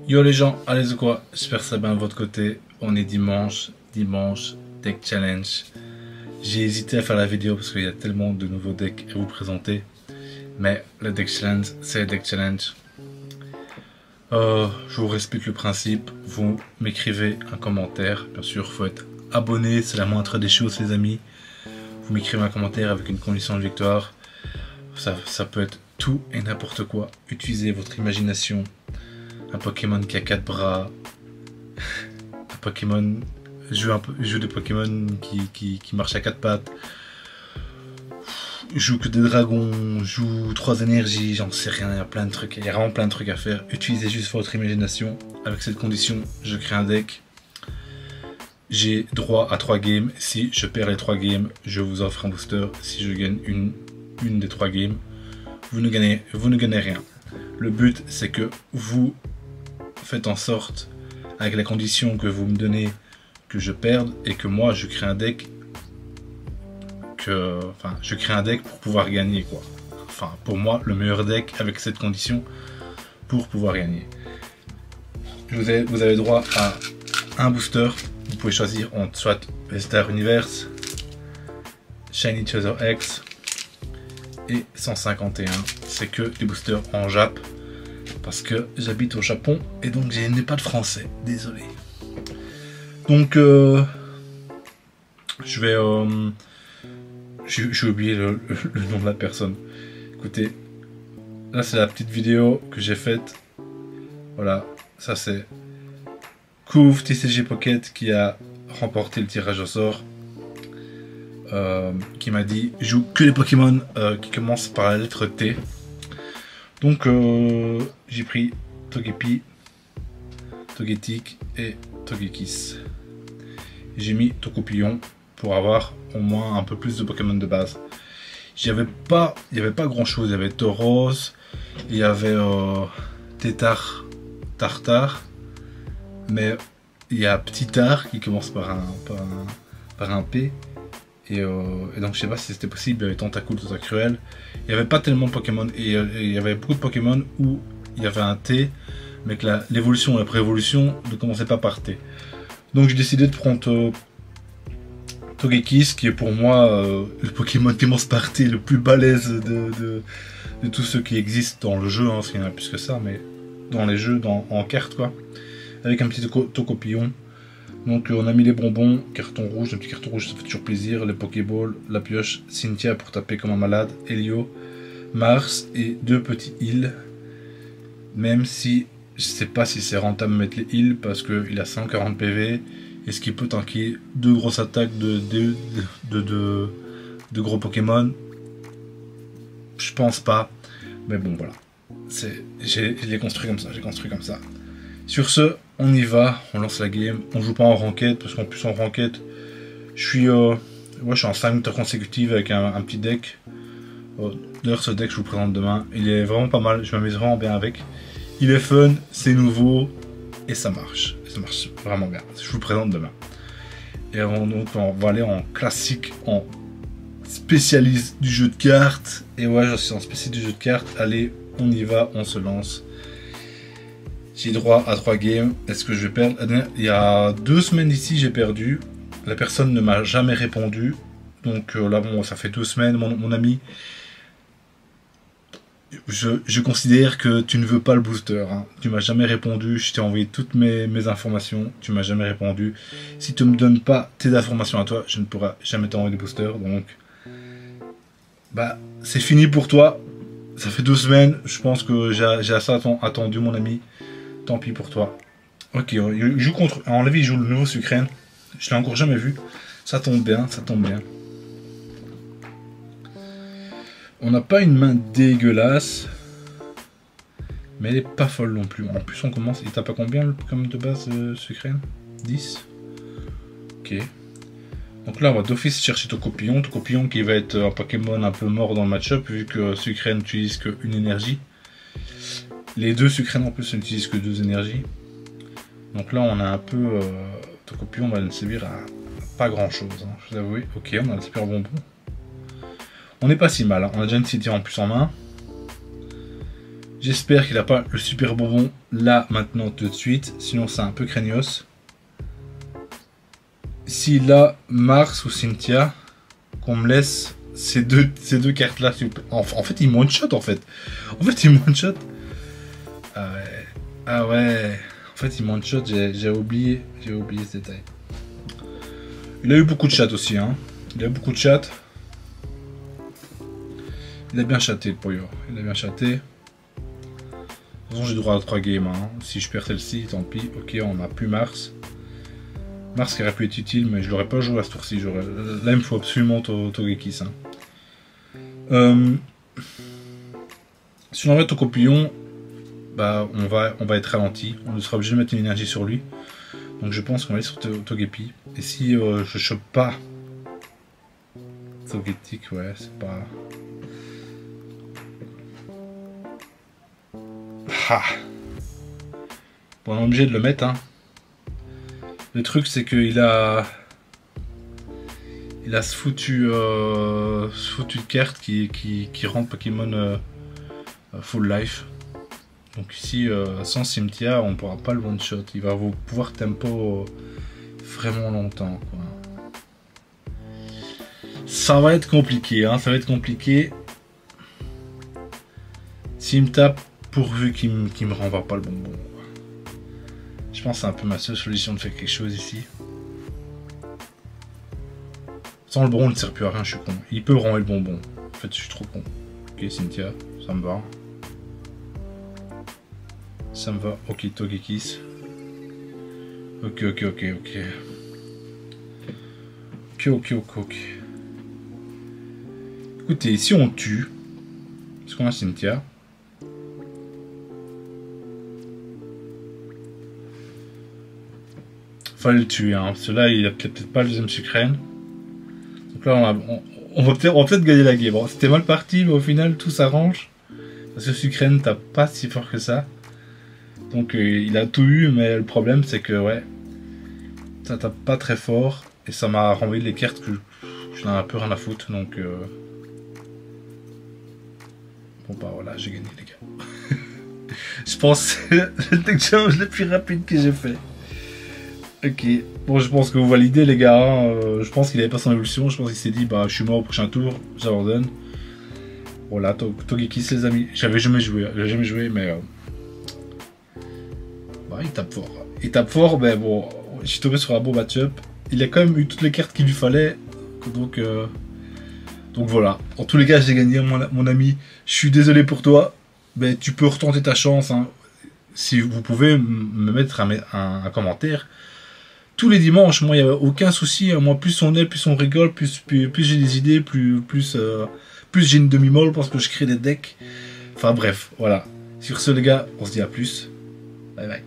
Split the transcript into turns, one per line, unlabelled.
Yo les gens, allez ou quoi? J'espère que ça va bien de votre côté. On est dimanche, Deck Challenge. J'ai hésité à faire la vidéo parce qu'il y a tellement de nouveaux decks à vous présenter. Mais le Deck Challenge, c'est le Deck Challenge. Je vous explique le principe. Vous m'écrivez un commentaire. Bien sûr, il faut être abonné, c'est la moindre des choses les amis. Vous m'écrivez un commentaire avec une condition de victoire. Ça peut être tout et n'importe quoi. Utilisez votre imagination. Un Pokémon qui a 4 bras, un Pokémon, jeu de Pokémon qui marche à 4 pattes, joue que des dragons, joue 3 énergies, j'en sais rien, il y a plein de trucs, il y a vraiment plein de trucs à faire. Utilisez juste votre imagination. Avec cette condition, je crée un deck. J'ai droit à 3 games. Si je perds les 3 games, je vous offre un booster. Si je gagne une des 3 games, vous ne gagnez rien. Le but, c'est que vous faites en sorte, avec la condition que vous me donnez, que je perde et que moi je crée un deck je crée un deck pour pouvoir gagner quoi. Enfin, pour moi, le meilleur deck avec cette condition pour pouvoir gagner. Vous avez droit à un booster. Vous pouvez choisir entre soit Star Universe, Shiny Treasure X et 151. C'est que des boosters en Jap. Parce que j'habite au Japon et donc je n'ai pas de français, désolé. Donc j'ai oublié le nom de la personne. Écoutez, là c'est la petite vidéo que j'ai faite. Voilà, ça c'est Couve TCG Pocket qui a remporté le tirage au sort. Qui m'a dit joue que les Pokémon qui commencent par la lettre T. Donc j'ai pris Togepi, Togetic et Togekiss. J'ai mis Tocopillon pour avoir au moins un peu plus de Pokémon de base. Il n'y avait pas grand chose. Il y avait Tauros, il y avait Tétar, Tartare, mais il y a Ptitar qui commence par un P. Et donc je sais pas si c'était possible. Il y avait Tentacool, Tentacruel. Il n'y avait pas tellement de Pokémon. Et il y avait beaucoup de Pokémon où il y avait un T, mais que l'évolution et la pré-évolution ne commençaient pas par T. Donc j'ai décidé de prendre Togekiss, qui est pour moi le Pokémon qui commence par T, le plus balèze de tous ceux qui existent dans le jeu, hein, parce qu'il y en a plus que ça, mais dans les jeux, en cartes quoi. Avec un petit Tocopillon. Donc on a mis les bonbons, carton rouge, un petit carton rouge, ça fait toujours plaisir, les Pokéballs, la pioche, Cynthia pour taper comme un malade, Helio, Mars et 2 petits heals. Même si je sais pas si c'est rentable de mettre les heals parce qu'il a 140 PV et ce qui peut tanker 2 grosses attaques de gros Pokémon. Je pense pas, mais bon voilà. Je l'ai construit comme ça, Sur ce, on y va, on lance la game. On joue pas en ranked parce qu'en plus en ranked, je suis en 5 victoires consécutives avec un petit deck. D'ailleurs, ce deck je vous présente demain. Il est vraiment pas mal, je m'amuse vraiment bien avec. Il est fun, c'est nouveau et ça marche. Ça marche vraiment bien. Je vous le présente demain. Et donc on va aller en classique, en spécialiste du jeu de cartes. Et ouais, je suis en spécialiste du jeu de cartes. Allez, on y va, on se lance. J'ai droit à 3 games. Est-ce que je vais perdre? Il y a 2 semaines d'ici, j'ai perdu. La personne ne m'a jamais répondu. Donc là, bon, ça fait 2 semaines, mon ami. Je considère que tu ne veux pas le booster. Hein. Tu m'as jamais répondu. Je t'ai envoyé toutes mes informations. Tu m'as jamais répondu. Si tu ne me donnes pas tes informations à toi, je ne pourrai jamais t'envoyer des boosters. Donc, bah, c'est fini pour toi. Ça fait 2 semaines. Je pense que j'ai assez attendu, mon ami. Tant pis pour toi. Ok, il joue contre. En la vie, il joue le nouveau Sucrène. Je l'ai encore jamais vu. Ça tombe bien, ça tombe bien. On n'a pas une main dégueulasse. Mais elle est pas folle non plus. En plus, on commence. Il tape à combien le Pokémon de base Sucrène? 10. Ok. Donc là, on va d'office chercher Tocopillon. Tocopillon qui va être un Pokémon un peu mort dans le match-up, vu que Sucrène n'utilise qu'une énergie. Les 2 Sucrènes en plus n'utilisent que 2 énergies. Donc là on a un peu Tocopillon va nous servir à pas grand chose, hein, je vous avoue. Ok, on a un super bonbon. On n'est pas si mal, hein. On a déjà une Cynthia en plus en main. J'espère qu'il n'a pas le super bonbon là, maintenant, tout de suite. Sinon, c'est un peu craignos. S'il a Mars ou Cynthia, qu'on me laisse ces deux cartes-là. En fait, il one-shot, en fait. Il one-shot. Ah ouais. Ah ouais. En fait, il one-shot. J'ai oublié ce détail. Il a eu beaucoup de chat aussi, hein. Il a eu beaucoup de chat. Il a bien chatté, le Poyo. Il a bien chatté. De toute façon, j'ai droit à 3 games. Hein. Si je perds celle-ci, tant pis. Ok, on n'a plus Mars. Mars qui aurait pu être utile, mais je l'aurais pas joué à ce tour-ci. Là, il me faut absolument Togekiss. Hein. Si on envoie Tocopillon, bah, on va être ralenti. On sera obligé de mettre une énergie sur lui. Donc je pense qu'on va aller sur Togepi. Et si je chope pas Togetic, ouais, c'est pas... Ah. Bon, on est obligé de le mettre, hein. Le truc, c'est qu'il a... Il a ce foutu carte qui rend Pokémon full life. Donc ici, sans Cynthia, on pourra pas le one shot. Il va pouvoir tempo vraiment longtemps, quoi. Ça va être compliqué, hein. Ça va être compliqué. S'il me tape, pourvu qu'il me renvoie pas le bonbon. Je pense que c'est un peu ma seule solution de faire quelque chose ici. Sans le bonbon, il ne sert plus à rien, je suis con. Il peut renvoyer le bonbon. En fait, je suis trop con. Ok, Cynthia, ça me va. Ça me va. Ok, Togekiss. Ok. Ok. Écoutez, si on tue, parce qu'on a Cynthia. Fallait le tuer, hein, parce que là, il a peut-être pas le deuxième sucrène. Donc là, on va peut-être gagner la game. Bon, c'était mal parti, mais au final, tout s'arrange. Parce que sucrène tape pas si fort que ça. Donc il a tout eu, mais le problème c'est que ouais, ça tape pas très fort et ça m'a renvoyé les cartes que j'en ai un peu rien à foutre. Donc bon bah voilà, j'ai gagné les gars. Je pense que c'est le deck challenge le plus rapide que j'ai fait. Ok, bon je pense que vous validez les gars. Hein. Je pense qu'il avait pas son évolution. Je pense qu'il s'est dit bah je suis mort au prochain tour, j'abandonne. Voilà, Togekiss les amis. J'avais jamais joué, mais il tape fort. Mais bon, je suis tombé sur un bon match-up. Il a quand même eu toutes les cartes qu'il lui fallait. Donc voilà. En tous les cas, j'ai gagné, mon ami. Je suis désolé pour toi. Mais tu peux retenter ta chance. Hein. Si vous pouvez me mettre un commentaire. Tous les dimanches, moi, il n'y a aucun souci. Moi, plus on est, plus on rigole, plus j'ai des idées, plus j'ai une demi-molle parce que je crée des decks. Enfin bref, voilà. Sur ce, les gars, on se dit à plus. Bye bye.